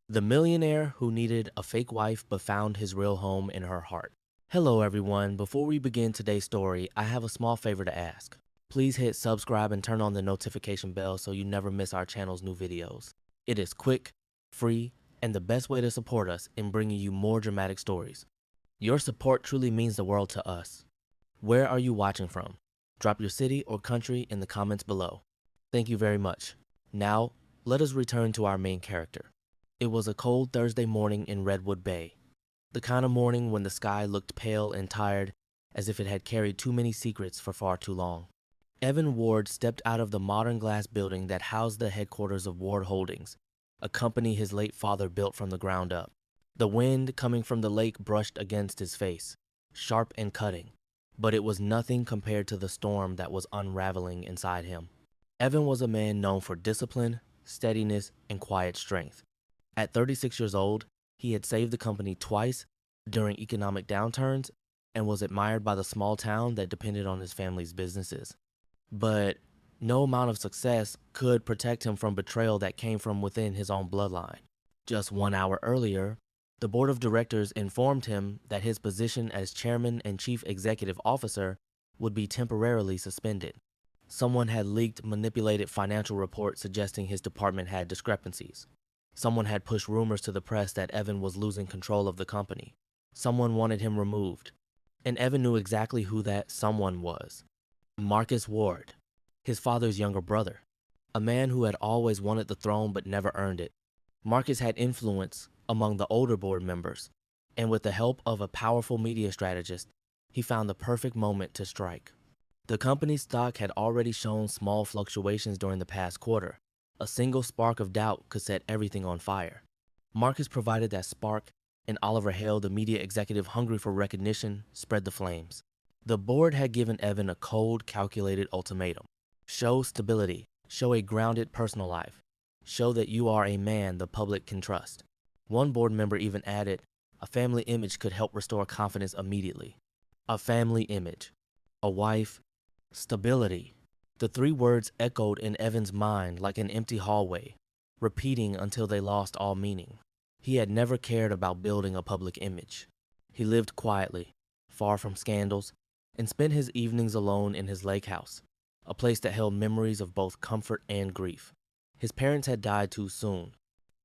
The millionaire who needed a fake wife but found his real home in her heart. Hello everyone, before we begin today's story, I have a small favor to ask. Please hit subscribe and turn on the notification bell so you never miss our channel's new videos. It is quick, free, and the best way to support us in bringing you more dramatic stories. Your support truly means the world to us. Where are you watching from? Drop your city or country in the comments below. Thank you very much. Now, let us return to our main character. It was a cold Thursday morning in Redwood Bay. The kind of morning when the sky looked pale and tired, as if it had carried too many secrets for far too long. Evan Ward stepped out of the modern glass building that housed the headquarters of Ward Holdings, a company his late father built from the ground up. The wind coming from the lake brushed against his face, sharp and cutting, but it was nothing compared to the storm that was unraveling inside him. Evan was a man known for discipline, steadiness, and quiet strength. At 36 years old, he had saved the company twice during economic downturns and was admired by the small town that depended on his family's businesses. But no amount of success could protect him from betrayal that came from within his own bloodline. Just 1 hour earlier, the board of directors informed him that his position as chairman and chief executive officer would be temporarily suspended. Someone had leaked manipulated financial reports suggesting his department had discrepancies. Someone had pushed rumors to the press that Evan was losing control of the company. Someone wanted him removed. And Evan knew exactly who that someone was. Marcus Ward, his father's younger brother. A man who had always wanted the throne but never earned it. Marcus had influence among the older board members, and with the help of a powerful media strategist, he found the perfect moment to strike. The company's stock had already shown small fluctuations during the past quarter. A single spark of doubt could set everything on fire. Marcus provided that spark, and Oliver Hale, the media executive hungry for recognition, spread the flames. The board had given Evan a cold, calculated ultimatum. Show stability, show a grounded personal life, show that you are a man the public can trust. One board member even added, a family image could help restore confidence immediately. A family image, a wife, stability. The three words echoed in Evan's mind like an empty hallway, repeating until they lost all meaning. He had never cared about building a public image. He lived quietly, far from scandals, and spent his evenings alone in his lake house, a place that held memories of both comfort and grief. His parents had died too soon.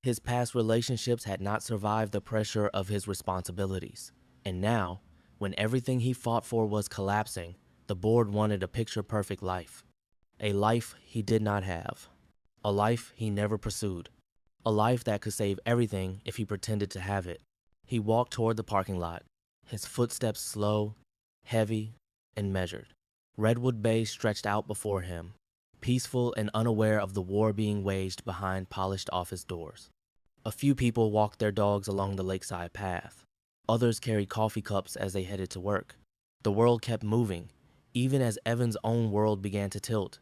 His past relationships had not survived the pressure of his responsibilities. And now, when everything he fought for was collapsing, the board wanted a picture-perfect life. A life he did not have. A life he never pursued. A life that could save everything if he pretended to have it. He walked toward the parking lot, his footsteps slow, heavy, and measured. Redwood Bay stretched out before him, peaceful and unaware of the war being waged behind polished office doors. A few people walked their dogs along the lakeside path. Others carried coffee cups as they headed to work. The world kept moving, even as Evan's own world began to tilt.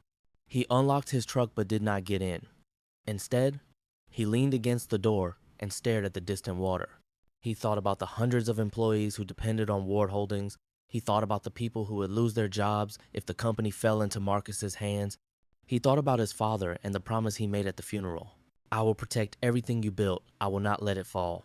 He unlocked his truck but did not get in. Instead, he leaned against the door and stared at the distant water. He thought about the hundreds of employees who depended on Ward Holdings. He thought about the people who would lose their jobs if the company fell into Marcus's hands. He thought about his father and the promise he made at the funeral. I will protect everything you built. I will not let it fall.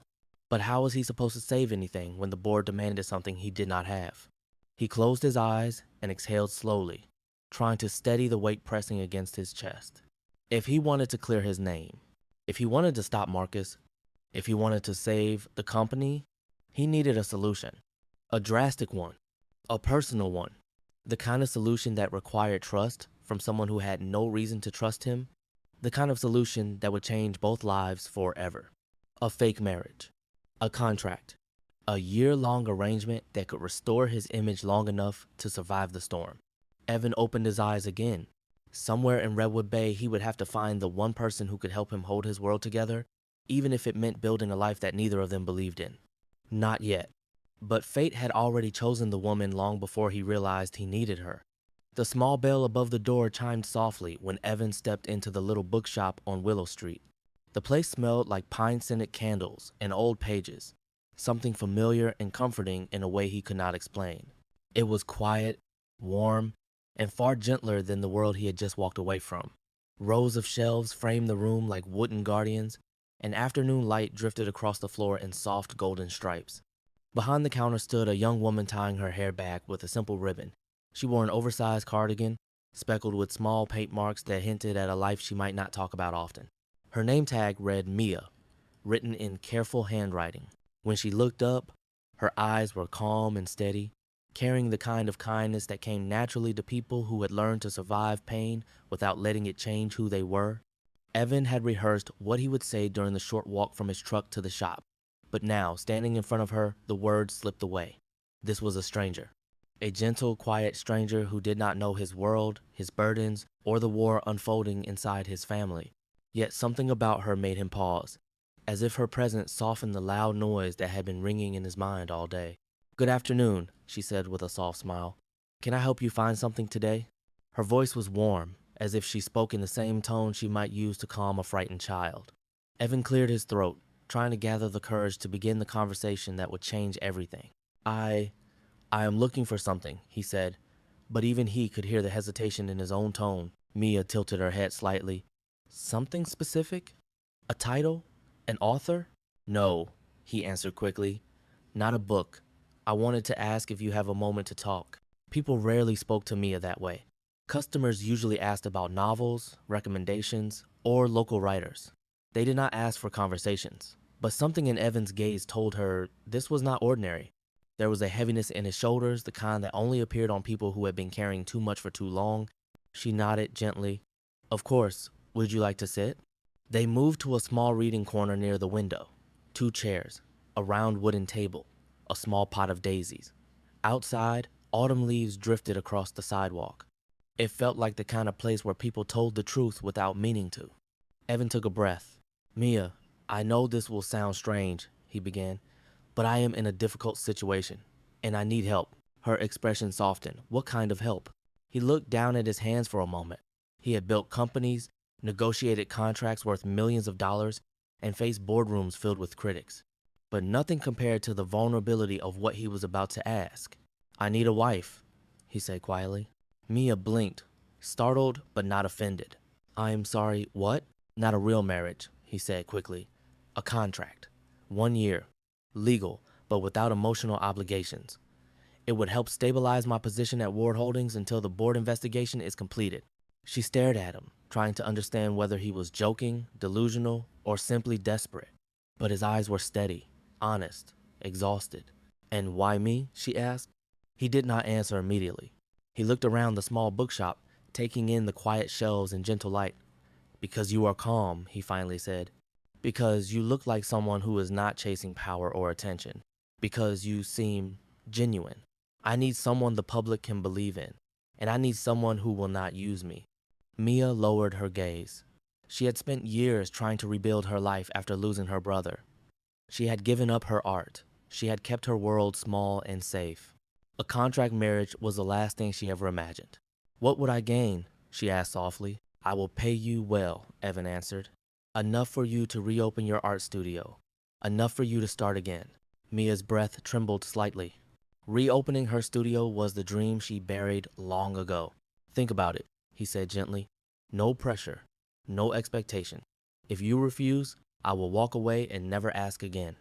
But how was he supposed to save anything when the board demanded something he did not have? He closed his eyes and exhaled slowly, trying to steady the weight pressing against his chest. If he wanted to clear his name, if he wanted to stop Marcus, if he wanted to save the company, he needed a solution. A drastic one, a personal one, the kind of solution that required trust from someone who had no reason to trust him, the kind of solution that would change both lives forever. A fake marriage, a contract, a year-long arrangement that could restore his image long enough to survive the storm. Evan opened his eyes again. Somewhere in Redwood Bay, he would have to find the one person who could help him hold his world together, even if it meant building a life that neither of them believed in. Not yet. But fate had already chosen the woman long before he realized he needed her. The small bell above the door chimed softly when Evan stepped into the little bookshop on Willow Street. The place smelled like pine-scented candles and old pages, something familiar and comforting in a way he could not explain. It was quiet, warm, and far gentler than the world he had just walked away from. Rows of shelves framed the room like wooden guardians, An afternoon light drifted across the floor in soft golden stripes. Behind the counter stood a young woman tying her hair back with a simple ribbon. She wore an oversized cardigan, speckled with small paint marks that hinted at a life she might not talk about often. Her name tag read Mia, written in careful handwriting. When she looked up, her eyes were calm and steady, carrying the kind of kindness that came naturally to people who had learned to survive pain without letting it change who they were. Evan had rehearsed what he would say during the short walk from his truck to the shop, but now, standing in front of her, the words slipped away. This was a stranger. A gentle, quiet stranger who did not know his world, his burdens, or the war unfolding inside his family. Yet something about her made him pause, as if her presence softened the loud noise that had been ringing in his mind all day. "Good afternoon," she said with a soft smile. "Can I help you find something today?" Her voice was warm, as if she spoke in the same tone she might use to calm a frightened child. Evan cleared his throat, trying to gather the courage to begin the conversation that would change everything. I am looking for something," he said, but even he could hear the hesitation in his own tone. Mia tilted her head slightly. "Something specific? A title? An author?" "No," he answered quickly. "Not a book. I wanted to ask if you have a moment to talk." People rarely spoke to Mia that way. Customers usually asked about novels, recommendations, or local writers. They did not ask for conversations. But something in Evan's gaze told her this was not ordinary. There was a heaviness in his shoulders, the kind that only appeared on people who had been carrying too much for too long. She nodded gently. "Of course. Would you like to sit?" They moved to a small reading corner near the window. 2 chairs, a round wooden table, a small pot of daisies. Outside, autumn leaves drifted across the sidewalk. It felt like the kind of place where people told the truth without meaning to. Evan took a breath. "Mia, I know this will sound strange," he began, "but I am in a difficult situation, and I need help." Her expression softened. What kind of help? He looked down at his hands for a moment. He had built companies, negotiated contracts worth millions of dollars, and faced boardrooms filled with critics. But nothing compared to the vulnerability of what he was about to ask. "I need a wife," he said quietly. Mia blinked, startled but not offended. "I am sorry, what?" "Not a real marriage," he said quickly. "A contract. 1 year. Legal, but without emotional obligations. It would help stabilize my position at Ward Holdings until the board investigation is completed." She stared at him, trying to understand whether he was joking, delusional, or simply desperate. But his eyes were steady, honest, exhausted. "And why me?" she asked. He did not answer immediately. He looked around the small bookshop, taking in the quiet shelves and gentle light. "Because you are calm," he finally said. "Because you look like someone who is not chasing power or attention. Because you seem genuine. I need someone the public can believe in, and I need someone who will not use me." Mia lowered her gaze. She had spent years trying to rebuild her life after losing her brother. She had given up her art. She had kept her world small and safe. A contract marriage was the last thing she ever imagined. "What would I gain?" she asked softly. "I will pay you well," Evan answered. "Enough for you to reopen your art studio. Enough for you to start again." Mia's breath trembled slightly. Reopening her studio was the dream she buried long ago. "Think about it," he said gently. "No pressure, no expectation. If you refuse, I will walk away and never ask again."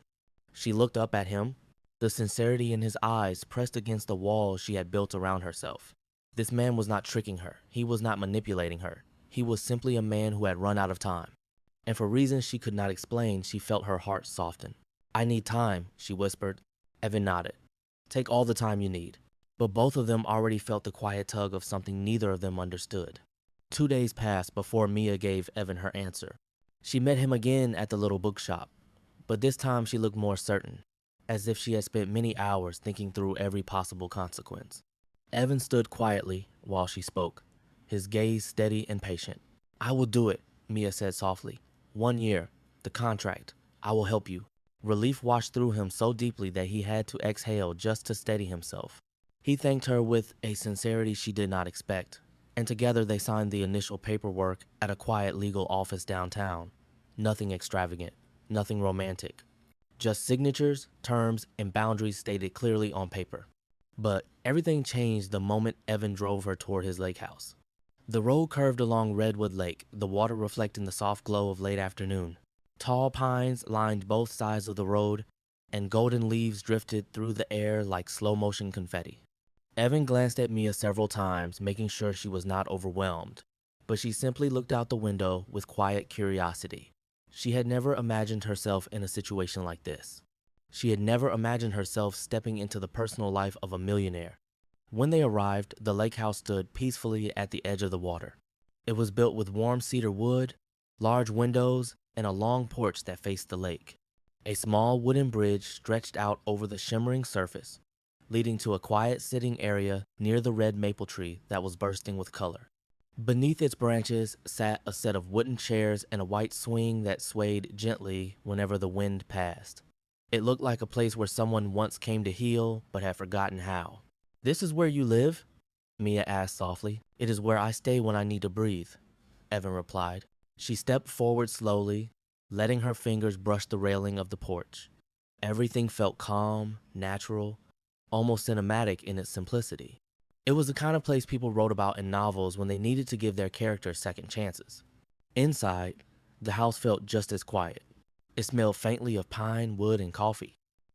She looked up at him. The sincerity in his eyes pressed against the walls she had built around herself. This man was not tricking her. He was not manipulating her. He was simply a man who had run out of time. And for reasons she could not explain, she felt her heart soften. "I need time," she whispered. Evan nodded. "Take all the time you need." But both of them already felt the quiet tug of something neither of them understood. 2 days passed before Mia gave Evan her answer. She met him again at the little bookshop, but this time she looked more certain, as if she had spent many hours thinking through every possible consequence. Evan stood quietly while she spoke, his gaze steady and patient. "I will do it," Mia said softly. 1 year, the contract. I will help you." Relief washed through him so deeply that he had to exhale just to steady himself. He thanked her with a sincerity she did not expect, and together they signed the initial paperwork at a quiet legal office downtown. Nothing extravagant, nothing romantic. Just signatures, terms, and boundaries stated clearly on paper. But everything changed the moment Evan drove her toward his lake house. The road curved along Redwood Lake, the water reflecting the soft glow of late afternoon. Tall pines lined both sides of the road, and golden leaves drifted through the air like slow-motion confetti. Evan glanced at Mia several times, making sure she was not overwhelmed, but she simply looked out the window with quiet curiosity. She had never imagined herself in a situation like this. She had never imagined herself stepping into the personal life of a millionaire. When they arrived, the lake house stood peacefully at the edge of the water. It was built with warm cedar wood, large windows, and a long porch that faced the lake. A small wooden bridge stretched out over the shimmering surface, leading to a quiet sitting area near the red maple tree that was bursting with color. Beneath its branches sat a set of wooden chairs and a white swing that swayed gently whenever the wind passed. It looked like a place where someone once came to heal but had forgotten how. "This is where you live?" Mia asked softly. "It is where I stay when I need to breathe," Evan replied. She stepped forward slowly, letting her fingers brush the railing of the porch. Everything felt calm, natural, almost cinematic in its simplicity. It was the kind of place people wrote about in novels when they needed to give their characters second chances. Inside, the house felt just as quiet. It smelled faintly of pine, wood, and coffee.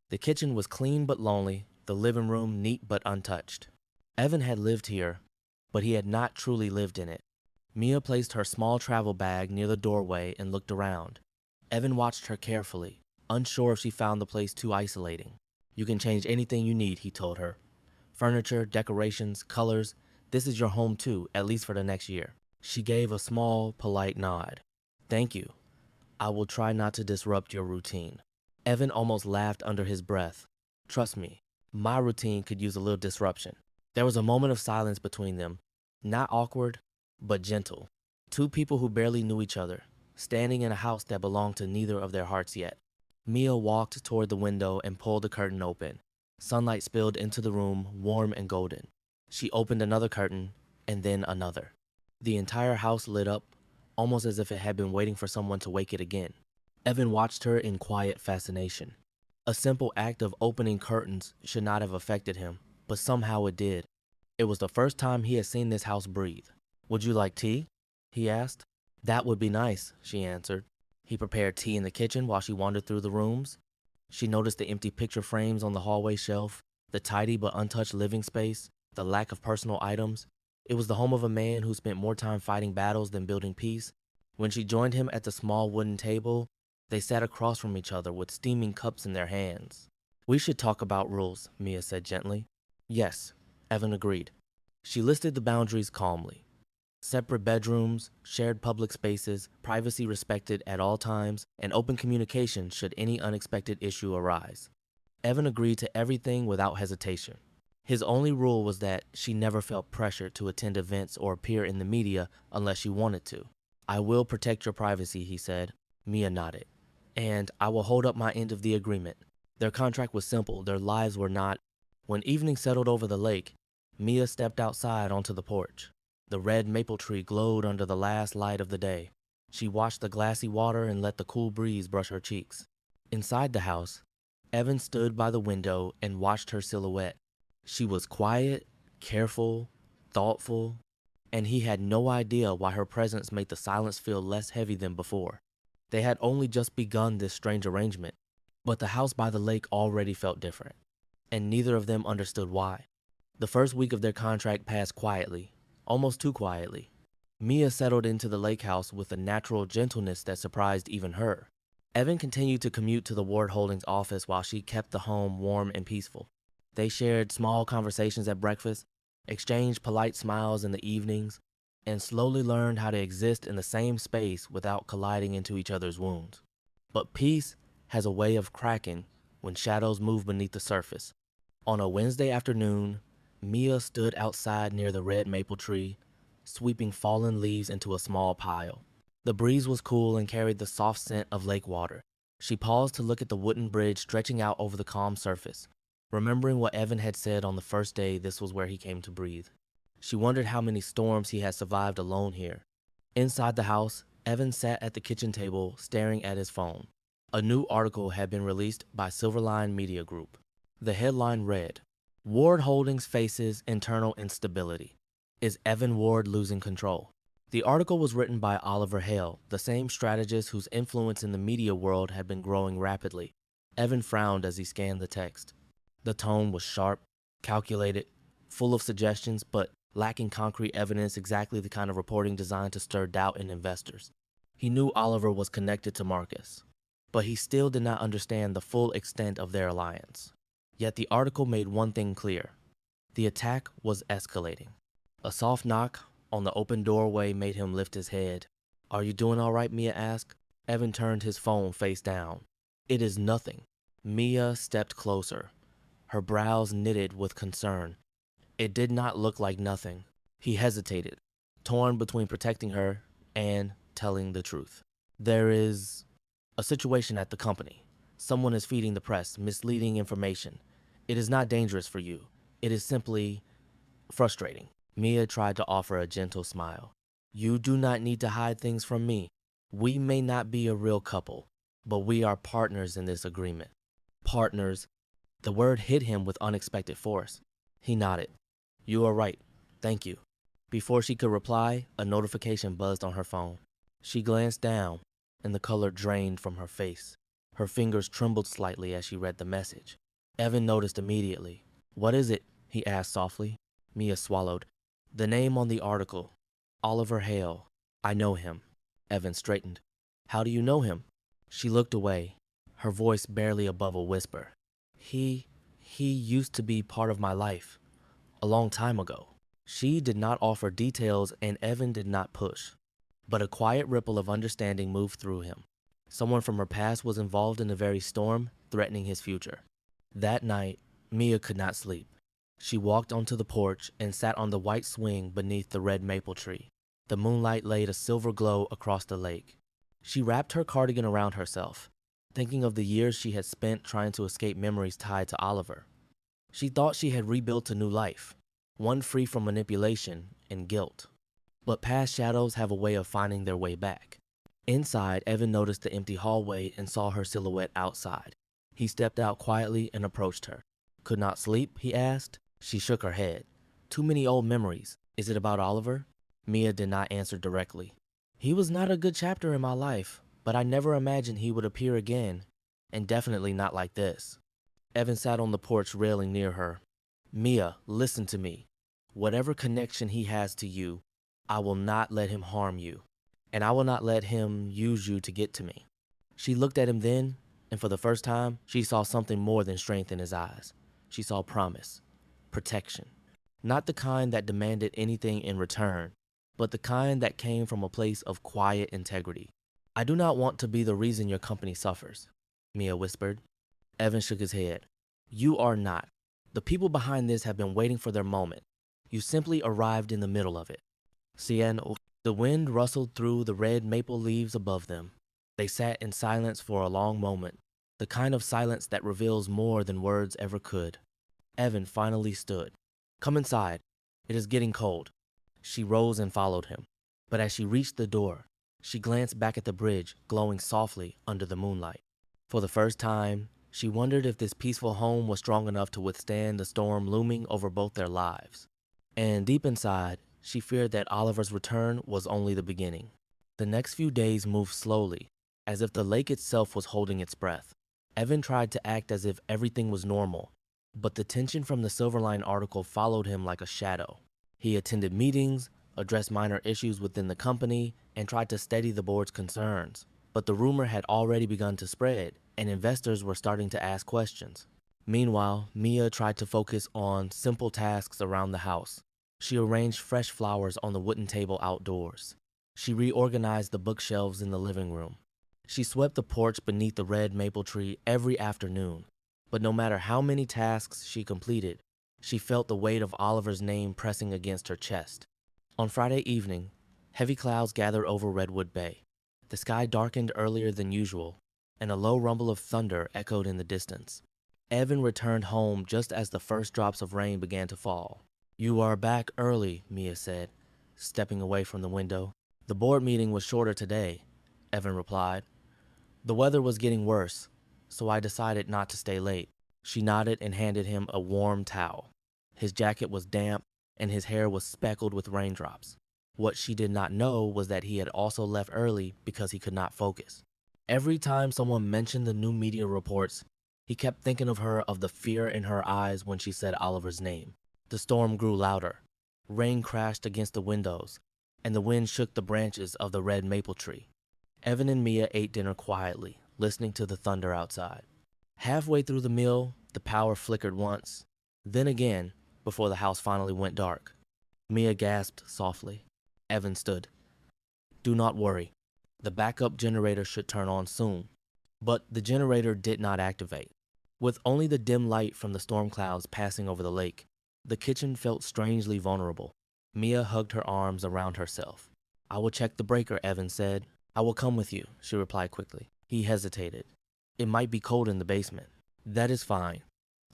The kitchen was clean but lonely, the living room neat but untouched. Evan had lived here, but he had not truly lived in it. Mia placed her small travel bag near the doorway and looked around. Evan watched her carefully, unsure if she found the place too isolating. "You can change anything you need," he told her. "Furniture, decorations, colors. This is your home too, at least for the next year." She gave a small, polite nod. "Thank you. I will try not to disrupt your routine." Evan almost laughed under his breath. "Trust me, my routine could use a little disruption." There was a moment of silence between them, not awkward, but gentle. Two people who barely knew each other, standing in a house that belonged to neither of their hearts yet. Mia walked toward the window and pulled the curtain open. Sunlight spilled into the room, warm and golden. She opened another curtain, and then another. The entire house lit up, almost as if it had been waiting for someone to wake it again. Evan watched her in quiet fascination. A simple act of opening curtains should not have affected him, but somehow it did. It was the first time he had seen this house breathe. "Would you like tea?" he asked. "That would be nice," she answered. He prepared tea in the kitchen while she wandered through the rooms. She noticed the empty picture frames on the hallway shelf, the tidy but untouched living space, the lack of personal items. It was the home of a man who spent more time fighting battles than building peace. When she joined him at the small wooden table, they sat across from each other with steaming cups in their hands. "We should talk about rules," Mia said gently. "Yes," Evan agreed. She listed the boundaries calmly. Separate bedrooms, shared public spaces, privacy respected at all times, and open communication should any unexpected issue arise. Evan agreed to everything without hesitation. His only rule was that she never felt pressured to attend events or appear in the media unless she wanted to. "I will protect your privacy," he said. Mia nodded. "And I will hold up my end of the agreement." Their contract was simple, their lives were not. When evening settled over the lake, Mia stepped outside onto the porch. The red maple tree glowed under the last light of the day. She watched the glassy water and let the cool breeze brush her cheeks. Inside the house, Evan stood by the window and watched her silhouette. She was quiet, careful, thoughtful, and he had no idea why her presence made the silence feel less heavy than before. They had only just begun this strange arrangement, but the house by the lake already felt different, and neither of them understood why. The first week of their contract passed quietly, almost too quietly. Mia settled into the lake house with a natural gentleness that surprised even her. Evan continued to commute to the Ward Holdings office while she kept the home warm and peaceful. They shared small conversations at breakfast, exchanged polite smiles in the evenings, and slowly learned how to exist in the same space without colliding into each other's wounds. But peace has a way of cracking when shadows move beneath the surface. On a Wednesday afternoon, Mia stood outside near the red maple tree, sweeping fallen leaves into a small pile. The breeze was cool and carried the soft scent of lake water. She paused to look at the wooden bridge stretching out over the calm surface, remembering what Evan had said on the first day this was where he came to breathe. She wondered how many storms he had survived alone here. Inside the house, Evan sat at the kitchen table staring at his phone. A new article had been released by Silverline Media Group. The headline read, "Ward Holdings faces internal instability. Is Evan Ward losing control?" The article was written by Oliver Hale, the same strategist whose influence in the media world had been growing rapidly. Evan frowned as he scanned the text. The tone was sharp, calculated, full of suggestions, but lacking concrete evidence, exactly the kind of reporting designed to stir doubt in investors. He knew Oliver was connected to Marcus, but he still did not understand the full extent of their alliance. Yet the article made one thing clear. The attack was escalating. A soft knock on the open doorway made him lift his head. "Are you doing all right?" Mia asked. Evan turned his phone face down. "It is nothing." Mia stepped closer, her brows knitted with concern. It did not look like nothing. He hesitated, torn between protecting her and telling the truth. "There is a situation at the company. Someone is feeding the press misleading information. It is not dangerous for you. It is simply frustrating." Mia tried to offer a gentle smile. "You do not need to hide things from me. We may not be a real couple, but we are partners in this agreement." Partners. The word hit him with unexpected force. He nodded. "You are right. Thank you." Before she could reply, a notification buzzed on her phone. She glanced down, and the color drained from her face. Her fingers trembled slightly as she read the message. Evan noticed immediately. "What is it?" he asked softly. Mia swallowed. "The name on the article. Oliver Hale. I know him." Evan straightened. "How do you know him?" She looked away, her voice barely above a whisper. He used to be part of my life. A long time ago." She did not offer details, and Evan did not push. But a quiet ripple of understanding moved through him. Someone from her past was involved in the very storm, threatening his future. That night, Mia could not sleep. She walked onto the porch and sat on the white swing beneath the red maple tree. The moonlight laid a silver glow across the lake. She wrapped her cardigan around herself, thinking of the years she had spent trying to escape memories tied to Oliver. She thought she had rebuilt a new life, one free from manipulation and guilt. But past shadows have a way of finding their way back. Inside, Evan noticed the empty hallway and saw her silhouette outside. He stepped out quietly and approached her. "Could not sleep?" he asked. She shook her head. "Too many old memories. Is it about Oliver?" Mia did not answer directly. "He was not a good chapter in my life, but I never imagined he would appear again, and definitely not like this." Evan sat on the porch railing near her. "Mia, listen to me. Whatever connection he has to you, I will not let him harm you, and I will not let him use you to get to me." She looked at him then, and for the first time, she saw something more than strength in his eyes. She saw promise, protection. Not the kind that demanded anything in return, but the kind that came from a place of quiet integrity. "I do not want to be the reason your company suffers," Mia whispered. Evan shook his head. "You are not. The people behind this have been waiting for their moment. You simply arrived in the middle of it." The wind rustled through the red maple leaves above them. They sat in silence for a long moment, the kind of silence that reveals more than words ever could. Evan finally stood. "Come inside. It is getting cold." She rose and followed him. But as she reached the door, she glanced back at the bridge, glowing softly under the moonlight. For the first time, she wondered if this peaceful home was strong enough to withstand the storm looming over both their lives. And deep inside, she feared that Oliver's return was only the beginning. The next few days moved slowly, as if the lake itself was holding its breath. Evan tried to act as if everything was normal, but the tension from the Silverline article followed him like a shadow. He attended meetings, addressed minor issues within the company, and tried to steady the board's concerns. But the rumor had already begun to spread, and investors were starting to ask questions. Meanwhile, Mia tried to focus on simple tasks around the house. She arranged fresh flowers on the wooden table outdoors. She reorganized the bookshelves in the living room. She swept the porch beneath the red maple tree every afternoon. But no matter how many tasks she completed, she felt the weight of Oliver's name pressing against her chest. On Friday evening, heavy clouds gathered over Redwood Bay. The sky darkened earlier than usual, and a low rumble of thunder echoed in the distance. Evan returned home just as the first drops of rain began to fall. "You are back early," Mia said, stepping away from the window. "The board meeting was shorter today," Evan replied. "The weather was getting worse, so I decided not to stay late." She nodded and handed him a warm towel. His jacket was damp, and his hair was speckled with raindrops. What she did not know was that he had also left early because he could not focus. Every time someone mentioned the new media reports, he kept thinking of the fear in her eyes when she said Oliver's name. The storm grew louder. Rain crashed against the windows, and the wind shook the branches of the red maple tree. Evan and Mia ate dinner quietly, listening to the thunder outside. Halfway through the meal, the power flickered once, then again, before the house finally went dark. Mia gasped softly. Evan stood. "Do not worry. The backup generator should turn on soon." But the generator did not activate. With only the dim light from the storm clouds passing over the lake, the kitchen felt strangely vulnerable. Mia hugged her arms around herself. "I will check the breaker," Evan said. "I will come with you," she replied quickly. He hesitated. "It might be cold in the basement." "That is fine.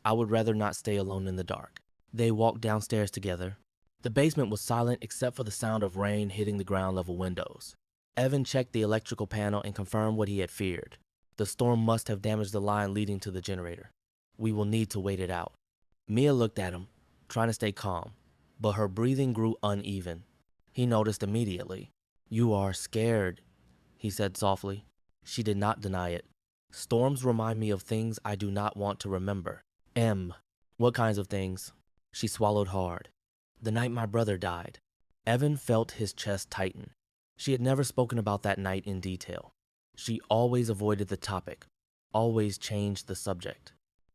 I would rather not stay alone in the dark." They walked downstairs together. The basement was silent except for the sound of rain hitting the ground level windows. Evan checked the electrical panel and confirmed what he had feared. The storm must have damaged the line leading to the generator. "We will need to wait it out." Mia looked at him, trying to stay calm, but her breathing grew uneven. He noticed immediately. "You are scared," he said softly. She did not deny it. "Storms remind me of things I do not want to remember." "What kinds of things?" She swallowed hard. "The night my brother died." Evan felt his chest tighten. She had never spoken about that night in detail. She always avoided the topic, always changed the subject.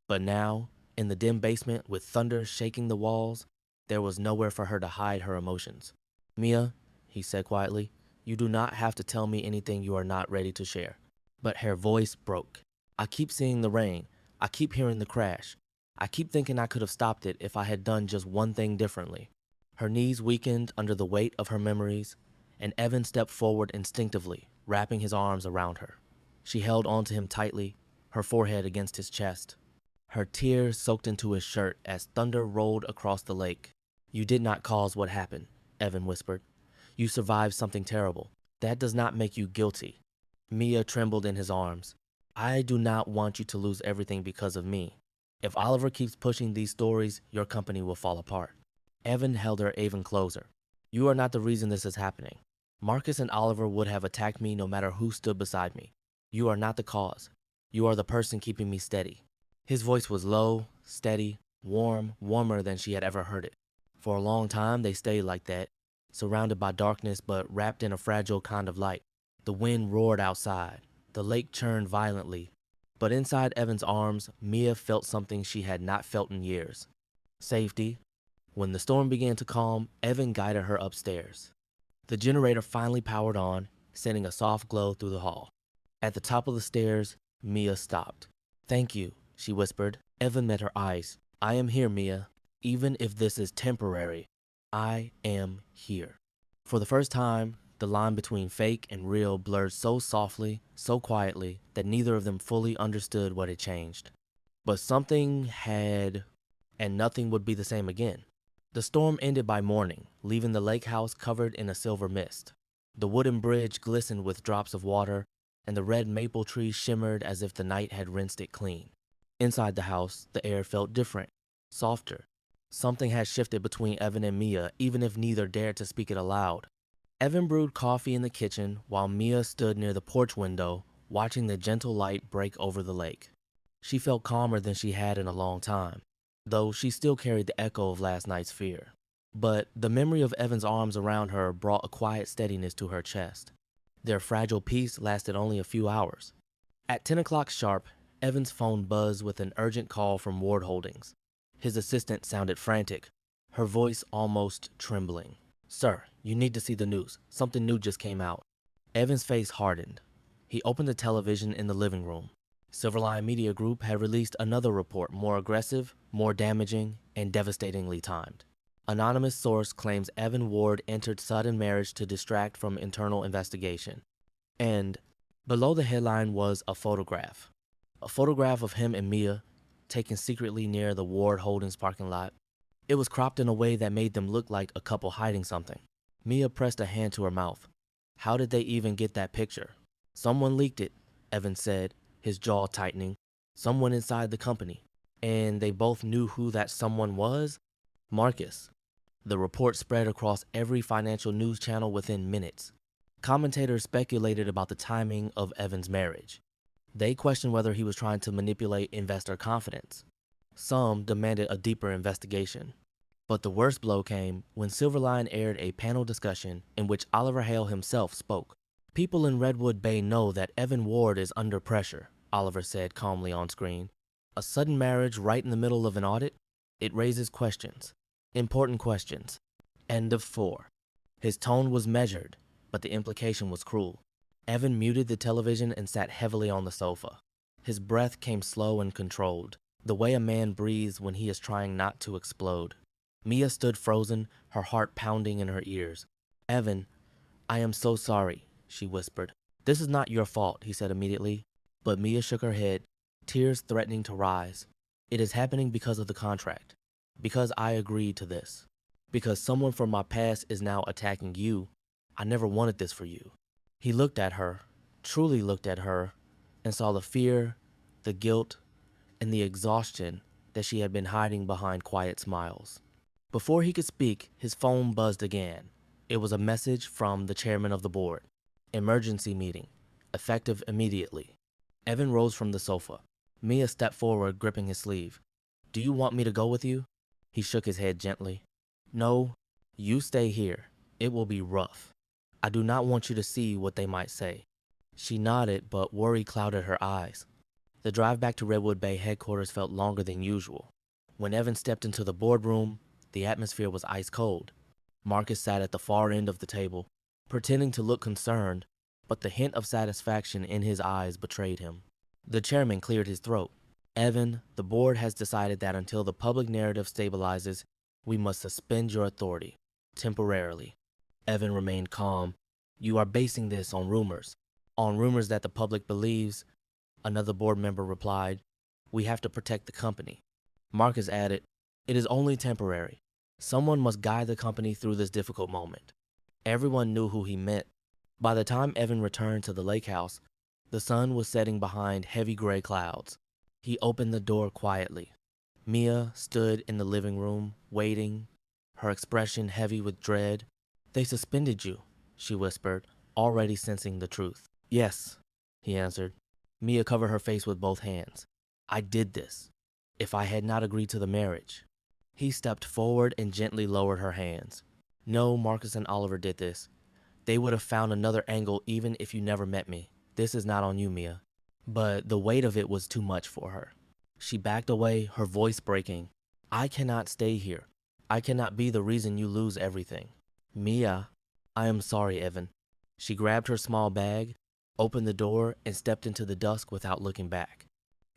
But now, in the dim basement with thunder shaking the walls, there was nowhere for her to hide her emotions. "Mia," he said quietly, "you do not have to tell me anything you are not ready to share." But her voice broke. "I keep seeing the rain. I keep hearing the crash. I keep thinking I could have stopped it if I had done just one thing differently." Her knees weakened under the weight of her memories, and Evan stepped forward instinctively, wrapping his arms around her. She held onto him tightly, her forehead against his chest. Her tears soaked into his shirt as thunder rolled across the lake. "You did not cause what happened," Evan whispered. "You survived something terrible. That does not make you guilty." Mia trembled in his arms. "I do not want you to lose everything because of me. If Oliver keeps pushing these stories, your company will fall apart." Evan held her even closer. "You are not the reason this is happening. Marcus and Oliver would have attacked me no matter who stood beside me. You are not the cause. You are the person keeping me steady." His voice was low, steady, warmer than she had ever heard it. For a long time, they stayed like that, surrounded by darkness but wrapped in a fragile kind of light. The wind roared outside. The lake churned violently. But inside Evan's arms, Mia felt something she had not felt in years. Safety. When the storm began to calm, Evan guided her upstairs. The generator finally powered on, sending a soft glow through the hall. At the top of the stairs, Mia stopped. "Thank you," she whispered. Evan met her eyes. "I am here, Mia. Even if this is temporary, I am here." For the first time, the line between fake and real blurred so softly, so quietly, that neither of them fully understood what had changed. But something had, and nothing would be the same again. The storm ended by morning, leaving the lake house covered in a silver mist. The wooden bridge glistened with drops of water, and the red maple tree shimmered as if the night had rinsed it clean. Inside the house, the air felt different, softer. Something had shifted between Evan and Mia, even if neither dared to speak it aloud. Evan brewed coffee in the kitchen while Mia stood near the porch window, watching the gentle light break over the lake. She felt calmer than she had in a long time, though she still carried the echo of last night's fear. But the memory of Evan's arms around her brought a quiet steadiness to her chest. Their fragile peace lasted only a few hours. At 10 o'clock sharp, Evan's phone buzzed with an urgent call from Ward Holdings. His assistant sounded frantic, her voice almost trembling. "Sir, you need to see the news. Something new just came out." Evan's face hardened. He opened the television in the living room. Silverline Media Group had released another report, more aggressive, more damaging, and devastatingly timed. Anonymous source claims Evan Ward entered sudden marriage to distract from internal investigation. And below the headline was a photograph. A photograph of him and Mia, taken secretly near the Ward Holdings parking lot. It was cropped in a way that made them look like a couple hiding something. Mia pressed a hand to her mouth. How did they even get that picture? "Someone leaked it," Evan said, his jaw tightening. "Someone inside the company." And they both knew who that someone was? Marcus. The report spread across every financial news channel within minutes. Commentators speculated about the timing of Evan's marriage. They questioned whether he was trying to manipulate investor confidence. Some demanded a deeper investigation. But the worst blow came when Silverline aired a panel discussion in which Oliver Hale himself spoke. "People in Redwood Bay know that Evan Ward is under pressure," Oliver said calmly on screen. "A sudden marriage right in the middle of an audit? It raises questions. Important questions. End of 4. His tone was measured, but the implication was cruel. Evan muted the television and sat heavily on the sofa. His breath came slow and controlled, the way a man breathes when he is trying not to explode. Mia stood frozen, her heart pounding in her ears. "Evan, I am so sorry," she whispered. "This is not your fault," he said immediately. But Mia shook her head, tears threatening to rise. "It is happening because of the contract. Because I agreed to this. Because someone from my past is now attacking you. I never wanted this for you." He looked at her, truly looked at her, and saw the fear, the guilt, and the exhaustion that she had been hiding behind quiet smiles. Before he could speak, his phone buzzed again. It was a message from the chairman of the board. "Emergency meeting. Effective immediately." Evan rose from the sofa. Mia stepped forward, gripping his sleeve. "Do you want me to go with you?" He shook his head gently. "No, you stay here. It will be rough. I do not want you to see what they might say." She nodded, but worry clouded her eyes. The drive back to Redwood Bay headquarters felt longer than usual. When Evan stepped into the boardroom, the atmosphere was ice cold. Marcus sat at the far end of the table, pretending to look concerned, but the hint of satisfaction in his eyes betrayed him. The chairman cleared his throat. "Evan, the board has decided that until the public narrative stabilizes, we must suspend your authority, temporarily." Evan remained calm. "You are basing this on rumors." "On rumors that the public believes," another board member replied. "We have to protect the company." Marcus added, "It is only temporary. Someone must guide the company through this difficult moment." Everyone knew who he meant. By the time Evan returned to the lake house, the sun was setting behind heavy gray clouds. He opened the door quietly. Mia stood in the living room, waiting, her expression heavy with dread. "They suspended you," she whispered, already sensing the truth. "Yes," he answered. Mia covered her face with both hands. "I did this. If I had not agreed to the marriage." He stepped forward and gently lowered her hands. "No, Marcus and Oliver did this. They would have found another angle even if you never met me. This is not on you, Mia." But the weight of it was too much for her. She backed away, her voice breaking. "I cannot stay here. I cannot be the reason you lose everything." "Mia, I am sorry, Evan." She grabbed her small bag, opened the door, and stepped into the dusk without looking back.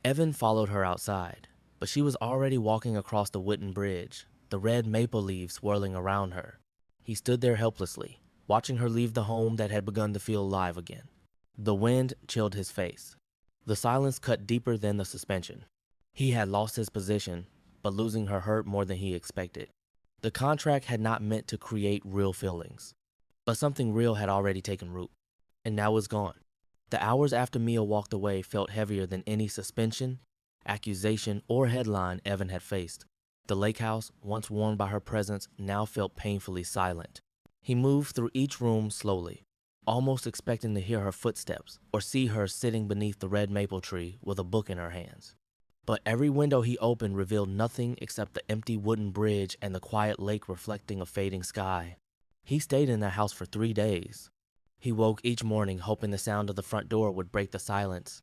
Evan followed her outside, but she was already walking across the wooden bridge, the red maple leaves swirling around her. He stood there helplessly, watching her leave the home that had begun to feel alive again. The wind chilled his face. The silence cut deeper than the suspension. He had lost his position, but losing her hurt more than he expected. The contract had not meant to create real feelings, but something real had already taken root, and now was gone. The hours after Mia walked away felt heavier than any suspension, accusation, or headline Evan had faced. The lake house, once warmed by her presence, now felt painfully silent. He moved through each room slowly, almost expecting to hear her footsteps or see her sitting beneath the red maple tree with a book in her hands. But every window he opened revealed nothing except the empty wooden bridge and the quiet lake reflecting a fading sky. He stayed in that house for 3 days. He woke each morning hoping the sound of the front door would break the silence.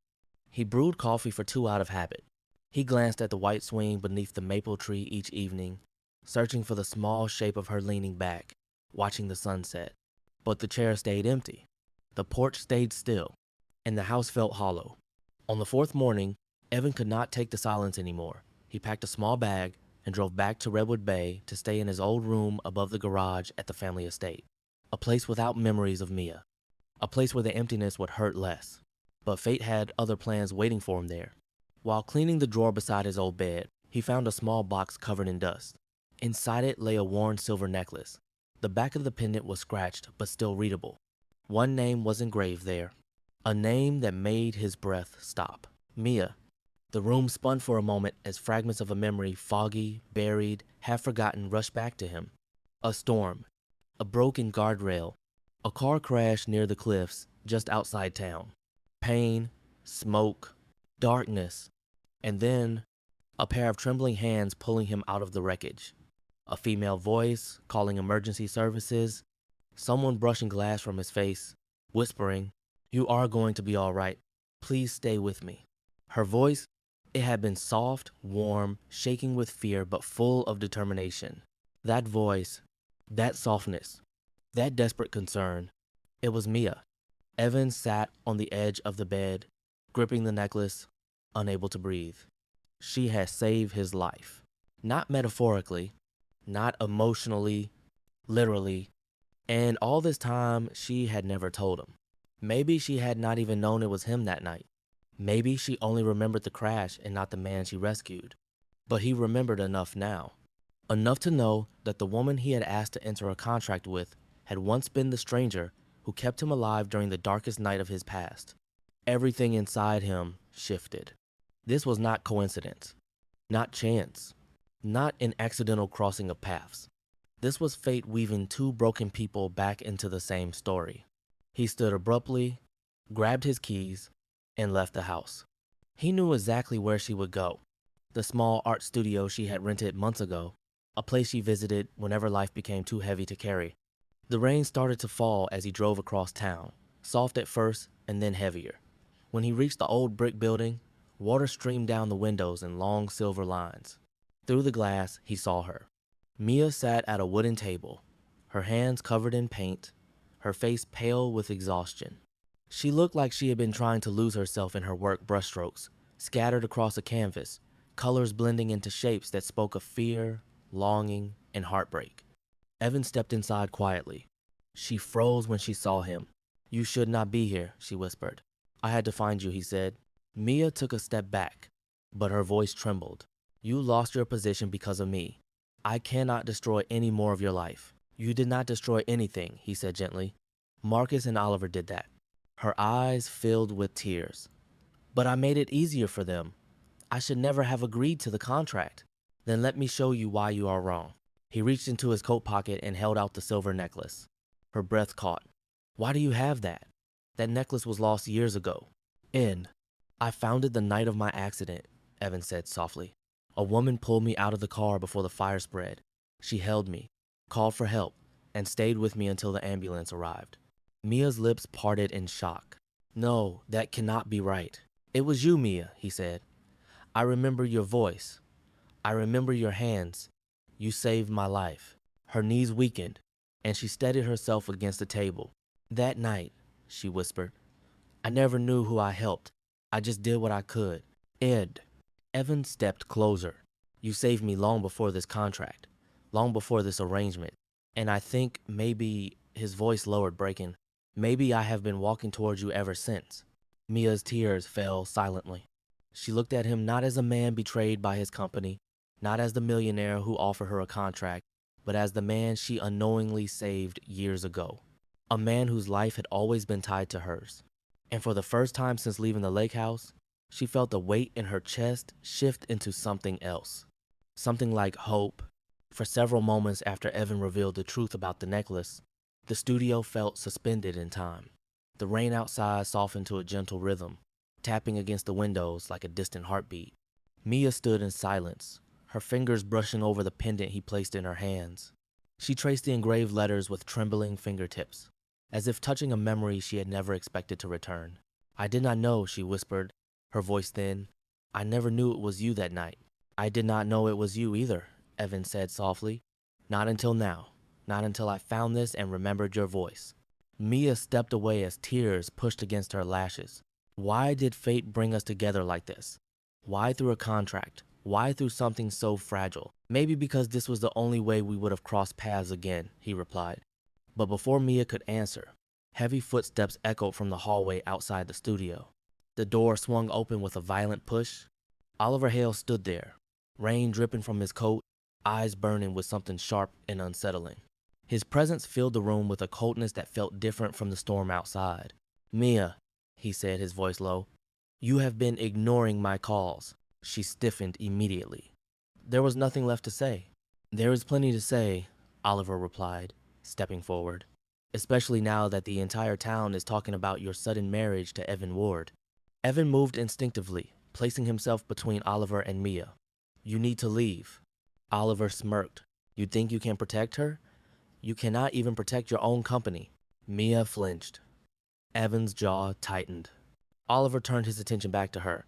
He brewed coffee for 2 out of habit. He glanced at the white swing beneath the maple tree each evening, searching for the small shape of her leaning back, watching the sunset. But the chair stayed empty. The porch stayed still, and the house felt hollow. On the 4th morning, Evan could not take the silence anymore. He packed a small bag and drove back to Redwood Bay to stay in his old room above the garage at the family estate. A place without memories of Mia. A place where the emptiness would hurt less. But fate had other plans waiting for him there. While cleaning the drawer beside his old bed, he found a small box covered in dust. Inside it lay a worn silver necklace. The back of the pendant was scratched, but still readable. One name was engraved there. A name that made his breath stop. Mia. The room spun for a moment as fragments of a memory, foggy, buried, half forgotten, rushed back to him. A storm, a broken guardrail, a car crash near the cliffs just outside town. Pain, smoke, darkness, and then a pair of trembling hands pulling him out of the wreckage. A female voice calling emergency services, someone brushing glass from his face, whispering, "You are going to be all right. Please stay with me." Her voice, it had been soft, warm, shaking with fear, but full of determination. That voice, that softness, that desperate concern, it was Mia. Evan sat on the edge of the bed, gripping the necklace, unable to breathe. She had saved his life. Not metaphorically, not emotionally, literally, and all this time she had never told him. Maybe she had not even known it was him that night. Maybe she only remembered the crash and not the man she rescued. But he remembered enough now. Enough to know that the woman he had asked to enter a contract with had once been the stranger who kept him alive during the darkest night of his past. Everything inside him shifted. This was not coincidence, not chance, not an accidental crossing of paths. This was fate weaving two broken people back into the same story. He stood abruptly, grabbed his keys, and left the house. He knew exactly where she would go. The small art studio she had rented months ago, a place she visited whenever life became too heavy to carry. The rain started to fall as he drove across town, soft at first and then heavier. When he reached the old brick building, water streamed down the windows in long silver lines. Through the glass, he saw her. Mia sat at a wooden table, her hands covered in paint, her face pale with exhaustion. She looked like she had been trying to lose herself in her work brushstrokes, scattered across a canvas, colors blending into shapes that spoke of fear, longing, and heartbreak. Evan stepped inside quietly. She froze when she saw him. "You should not be here," she whispered. "I had to find you," he said. Mia took a step back, but her voice trembled. "You lost your position because of me. I cannot destroy any more of your life." "You did not destroy anything," he said gently. "Marcus and Oliver did that." Her eyes filled with tears. "But I made it easier for them. I should never have agreed to the contract." "Then let me show you why you are wrong." He reached into his coat pocket and held out the silver necklace. Her breath caught. "Why do you have that? That necklace was lost years ago." "I found it the night of my accident," Evan said softly. "A woman pulled me out of the car before the fire spread. She held me, called for help, and stayed with me until the ambulance arrived." Mia's lips parted in shock. "No, that cannot be right." "It was you, Mia," he said. "I remember your voice. I remember your hands. You saved my life." Her knees weakened, and she steadied herself against the table. "That night," she whispered, "I never knew who I helped. I just did what I could." "Ed." Evan stepped closer. "You saved me long before this contract, long before this arrangement. And I think maybe," his voice lowered, breaking, "maybe I have been walking towards you ever since." Mia's tears fell silently. She looked at him not as a man betrayed by his company, not as the millionaire who offered her a contract, but as the man she unknowingly saved years ago. A man whose life had always been tied to hers. And for the first time since leaving the lake house, she felt the weight in her chest shift into something else. Something like hope. For several moments after Evan revealed the truth about the necklace, the studio felt suspended in time. The rain outside softened to a gentle rhythm, tapping against the windows like a distant heartbeat. Mia stood in silence, her fingers brushing over the pendant he placed in her hands. She traced the engraved letters with trembling fingertips, as if touching a memory she had never expected to return. "I did not know," she whispered, her voice thin. "I never knew it was you that night." "I did not know it was you either," Evan said softly. "Not until now. Not until I found this and remembered your voice." Mia stepped away as tears pushed against her lashes. Why did fate bring us together like this? Why through a contract? Why through something so fragile? "Maybe because this was the only way we would have crossed paths again," he replied. But before Mia could answer, heavy footsteps echoed from the hallway outside the studio. The door swung open with a violent push. Oliver Hale stood there, rain dripping from his coat, eyes burning with something sharp and unsettling. His presence filled the room with a coldness that felt different from the storm outside. "Mia," he said, his voice low, "you have been ignoring my calls." She stiffened immediately. There was nothing left to say. "There is plenty to say, Oliver replied, stepping forward. Especially now that the entire town is talking about your sudden marriage to Evan Ward. Evan moved instinctively, placing himself between Oliver and Mia. You need to leave. Oliver smirked. You think you can protect her? You cannot even protect your own company. Mia flinched. Evan's jaw tightened. Oliver turned his attention back to her.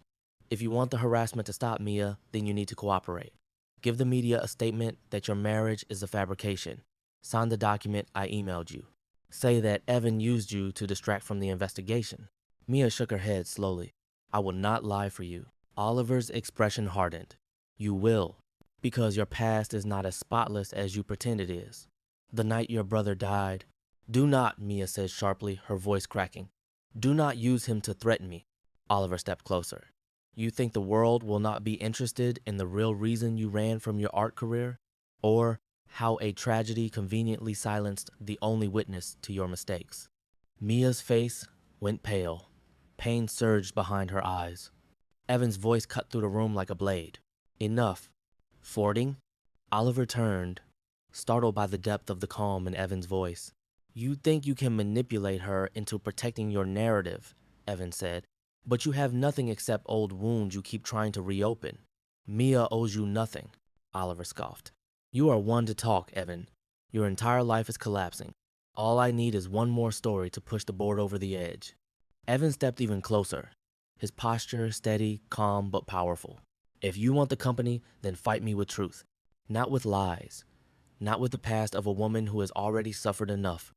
If you want the harassment to stop, Mia, then you need to cooperate. Give the media a statement that your marriage is a fabrication. Sign the document I emailed you. Say that Evan used you to distract from the investigation. Mia shook her head slowly. I will not lie for you. Oliver's expression hardened. You will, because your past is not as spotless as you pretend it is. The night your brother died. Do not, Mia said sharply, her voice cracking. Do not use him to threaten me. Oliver stepped closer. You think the world will not be interested in the real reason you ran from your art career? Or how a tragedy conveniently silenced the only witness to your mistakes? Mia's face went pale. Pain surged behind her eyes. Evan's voice cut through the room like a blade. Enough. Fording? Oliver turned, startled by the depth of the calm in Evan's voice. You think you can manipulate her into protecting your narrative, Evan said, but you have nothing except old wounds you keep trying to reopen. Mia owes you nothing, Oliver scoffed. You are one to talk, Evan. Your entire life is collapsing. All I need is one more story to push the board over the edge. Evan stepped even closer, his posture steady, calm, but powerful. If you want the company, then fight me with truth, not with lies, not with the past of a woman who has already suffered enough.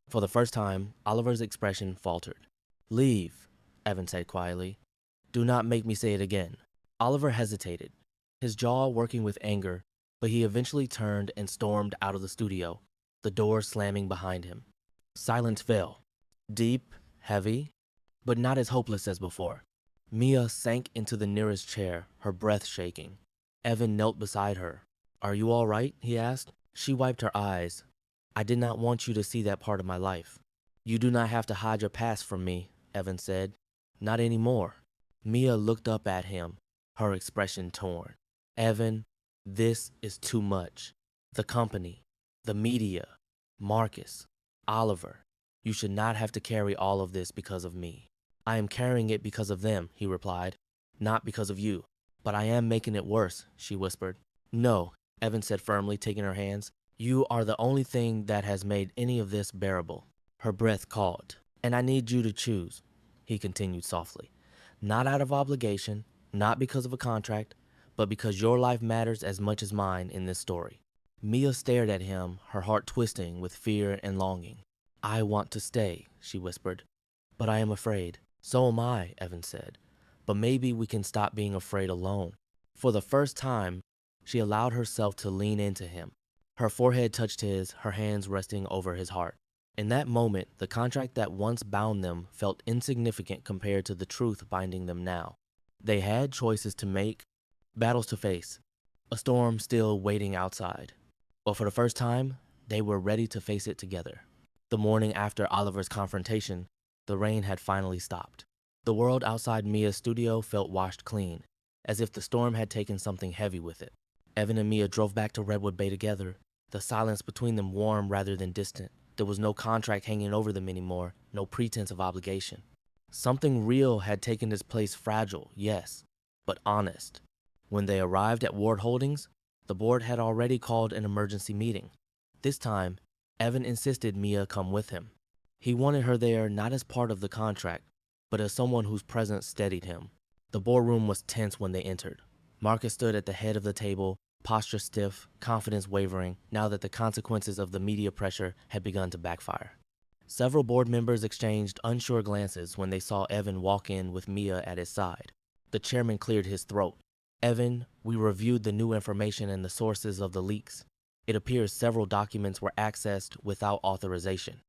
For the first time, Oliver's expression faltered. Leave, Evan said quietly. Do not make me say it again. Oliver hesitated, his jaw working with anger, but he eventually turned and stormed out of the studio, the door slamming behind him. Silence fell, deep, heavy, but not as hopeless as before. Mia sank into the nearest chair, her breath shaking. Evan knelt beside her. Are you all right? He asked. She wiped her eyes. I did not want you to see that part of my life. You do not have to hide your past from me, Evan said. Not anymore. Mia looked up at him, her expression torn. Evan, this is too much. The company, the media, Marcus, Oliver. You should not have to carry all of this because of me. I am carrying it because of them, he replied. Not because of you. But I am making it worse, she whispered. No, Evan said firmly, taking her hands. You are the only thing that has made any of this bearable. Her breath caught. And I need you to choose, he continued softly. Not out of obligation, not because of a contract, but because your life matters as much as mine in this story. Mia stared at him, her heart twisting with fear and longing. I want to stay, she whispered. But I am afraid. So am I, Evan said. But maybe we can stop being afraid alone. For the first time, she allowed herself to lean into him. Her forehead touched his, her hands resting over his heart. In that moment, the contract that once bound them felt insignificant compared to the truth binding them now. They had choices to make, battles to face, a storm still waiting outside. But for the first time, they were ready to face it together. The morning after Oliver's confrontation, the rain had finally stopped. The world outside Mia's studio felt washed clean, as if the storm had taken something heavy with it. Evan and Mia drove back to Redwood Bay together, the silence between them warm rather than distant. There was no contract hanging over them anymore, no pretense of obligation. Something real had taken its place, fragile, yes, but honest. When they arrived at Ward Holdings, the board had already called an emergency meeting. This time, Evan insisted Mia come with him. He wanted her there not as part of the contract, but as someone whose presence steadied him. The boardroom was tense when they entered. Marcus stood at the head of the table, posture stiff, confidence wavering, now that the consequences of the media pressure had begun to backfire. Several board members exchanged unsure glances when they saw Evan walk in with Mia at his side. The chairman cleared his throat. Evan, we reviewed the new information and the sources of the leaks. It appears several documents were accessed without authorization.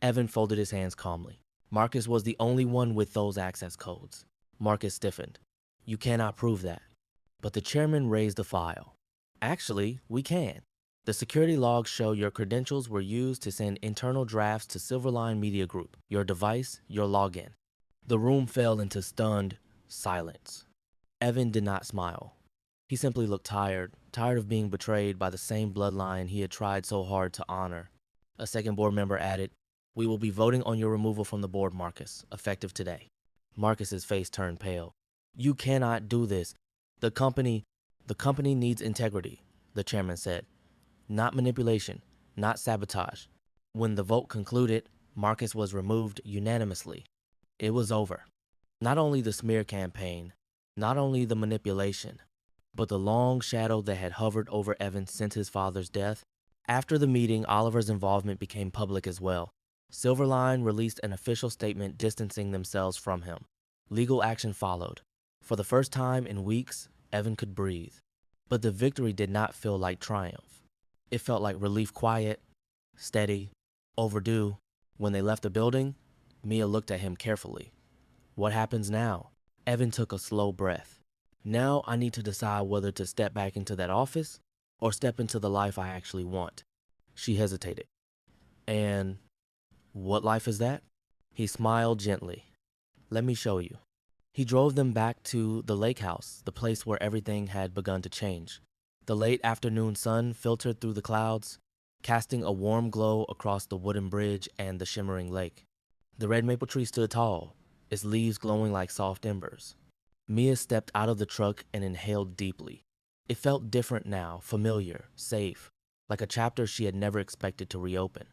Evan folded his hands calmly. Marcus was the only one with those access codes. Marcus stiffened. You cannot prove that. But the chairman raised a file. Actually, we can. The security logs show your credentials were used to send internal drafts to Silverline Media Group, your device, your login. The room fell into stunned silence. Evan did not smile. He simply looked tired, tired of being betrayed by the same bloodline he had tried so hard to honor. A second board member added, "We will be voting on your removal from the board, Marcus, effective today." Marcus's face turned pale. "You cannot do this. The company, the company needs integrity," the chairman said. "Not manipulation, not sabotage." When the vote concluded, Marcus was removed unanimously. It was over. Not only the smear campaign, not only the manipulation, but the long shadow that had hovered over Evan since his father's death. After the meeting, Oliver's involvement became public as well. Silverline released an official statement distancing themselves from him. Legal action followed. For the first time in weeks, Evan could breathe. But the victory did not feel like triumph. It felt like relief, quiet, steady, overdue. When they left the building, Mia looked at him carefully. "What happens now?" Evan took a slow breath. "Now I need to decide whether to step back into that office or step into the life I actually want." She hesitated. "And what life is that?" He smiled gently. "Let me show you." He drove them back to the lake house, the place where everything had begun to change. The late afternoon sun filtered through the clouds, casting a warm glow across the wooden bridge and the shimmering lake. The red maple tree stood tall, its leaves glowing like soft embers. Mia stepped out of the truck and inhaled deeply. It felt different now, familiar, safe, like a chapter she had never expected to reopen.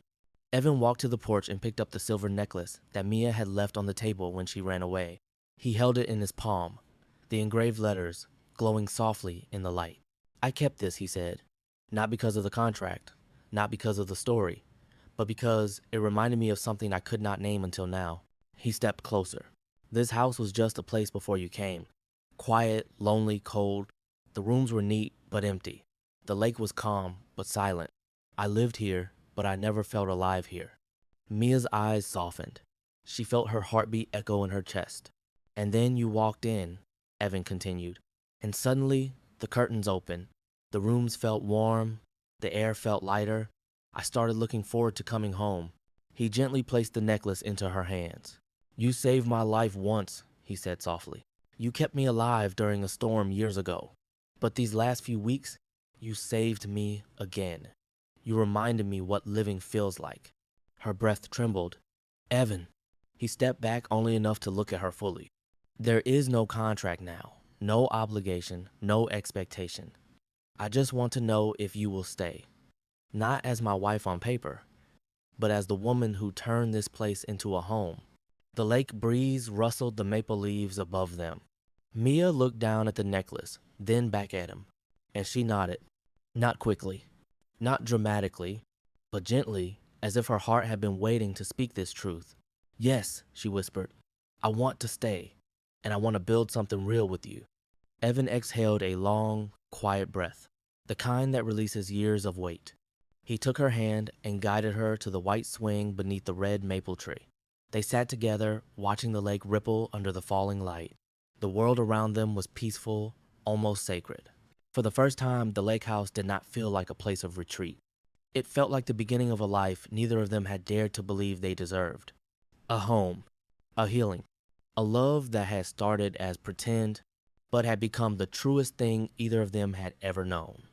Evan walked to the porch and picked up the silver necklace that Mia had left on the table when she ran away. He held it in his palm, the engraved letters glowing softly in the light. "I kept this," he said, "not because of the contract, not because of the story, but because it reminded me of something I could not name until now." He stepped closer. "This house was just a place before you came. Quiet, lonely, cold. The rooms were neat, but empty. The lake was calm, but silent. I lived here, but I never felt alive here." Mia's eyes softened. She felt her heartbeat echo in her chest. "And then you walked in," Evan continued, "and suddenly the curtains opened. The rooms felt warm. The air felt lighter. I started looking forward to coming home." He gently placed the necklace into her hands. "You saved my life once," he said softly. "You kept me alive during a storm years ago. But these last few weeks, you saved me again. You reminded me what living feels like." Her breath trembled. "Evan." He stepped back only enough to look at her fully. "There is no contract now, no obligation, no expectation. I just want to know if you will stay. Not as my wife on paper, but as the woman who turned this place into a home." The lake breeze rustled the maple leaves above them. Mia looked down at the necklace, then back at him, and she nodded. Not quickly, not dramatically, but gently, as if her heart had been waiting to speak this truth. "Yes," she whispered, "I want to stay, and I want to build something real with you." Evan exhaled a long, quiet breath, the kind that releases years of weight. He took her hand and guided her to the white swing beneath the red maple tree. They sat together, watching the lake ripple under the falling light. The world around them was peaceful, almost sacred. For the first time, the lake house did not feel like a place of retreat. It felt like the beginning of a life neither of them had dared to believe they deserved. A home, a healing, a love that had started as pretend, but had become the truest thing either of them had ever known.